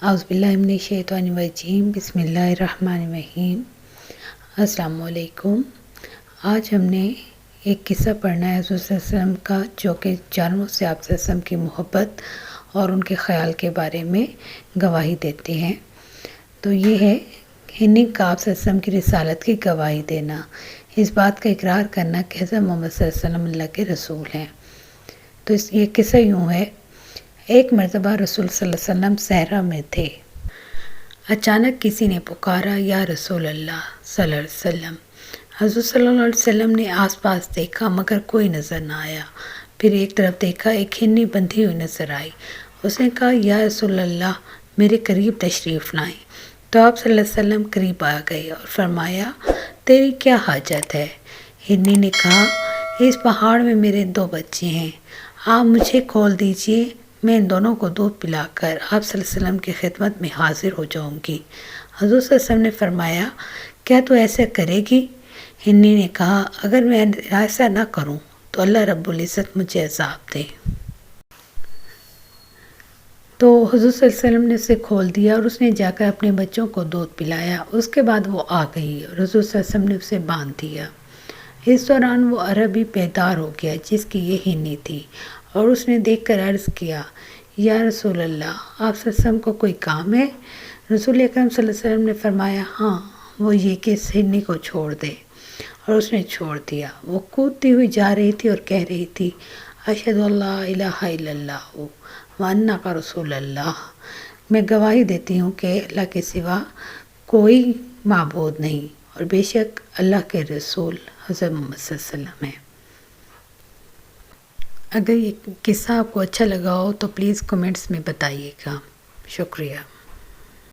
اعوذ باللہ من الشیطان الرجیم، بسم اللہ الرحمن الرحیم۔ السلام علیکم۔ آج ہم نے ایک قصہ پڑھنا ہے حضور صلی اللہ علیہ وسلم کا، جو کہ جانوروں سے آپ صلی اللہ علیہ وسلم کی محبت اور ان کے خیال کے بارے میں گواہی دیتے ہیں۔ تو یہ ہے ہنی کا آپ صلی اللہ علیہ وسلم کی رسالت کی گواہی دینا، اس بات کا اقرار کرنا کہ حضرت محمد صلی اللہ علیہ وسلم اللہ کے رسول ہیں۔ تو یہ قصہ یوں ہے: ایک مرتبہ رسول صلی اللہ علیہ وسلم صحرا میں تھے۔ اچانک کسی نے پکارا، یا رسول اللہ صلی اللہ علیہ وسلم۔ حضور صلی اللہ علیہ وسلم نے آس پاس دیکھا مگر کوئی نظر نہ آیا۔ پھر ایک طرف دیکھا، ایک ہنی بندھی ہوئی نظر آئی۔ اس نے کہا، یا رسول اللہ، میرے قریب تشریف لائیں۔ تو آپ صلی اللہ علیہ وسلم قریب آ گئے اور فرمایا، تیری کیا حاجت ہے؟ ہنی نے کہا، اس پہاڑ میں میرے 2 بچے ہیں، آپ مجھے کھول دیجئے، میں ان دونوں کو دودھ پلا کر آپ صلی اللہ علیہ وسلم کی خدمت میں حاضر ہو جاؤں گی۔ حضور صلی اللہ علیہ وسلم نے فرمایا، کیا تو ایسا کرے گی؟ ہنی نے کہا، اگر میں ایسا نہ کروں تو اللہ رب العزت مجھے عذاب دے۔ تو حضور صلی اللہ علیہ وسلم نے اسے کھول دیا اور اس نے جا کر اپنے بچوں کو دودھ پلایا۔ اس کے بعد وہ آ گئی اور حضور صلی اللہ علیہ وسلم نے اسے باندھ دیا۔ اس دوران وہ عربی بیدار ہو گیا جس کی یہ ہنی تھی، اور اس نے دیکھ کر عرض کیا، یا رسول اللہ، آپ صلی اللہ علیہ وسلم کو کوئی کام ہے؟ رسول اکرم صلی اللہ علیہ وسلم نے فرمایا، ہاں، وہ یہ کہ اس ہنی کو چھوڑ دے۔ اور اس نے چھوڑ دیا۔ وہ کودتی ہوئی جا رہی تھی اور کہہ رہی تھی، اشہد ان لا الہ الا اللہ وانک رسول اللہ، میں گواہی دیتی ہوں کہ اللہ کے سوا کوئی معبود نہیں اور بے شک اللہ کے رسول حضرت محمد صلی اللہ علیہ وسلم ہے۔ اگر یہ قصہ آپ کو اچھا لگا ہو تو پلیز کمنٹس میں بتائیے گا۔ شکریہ۔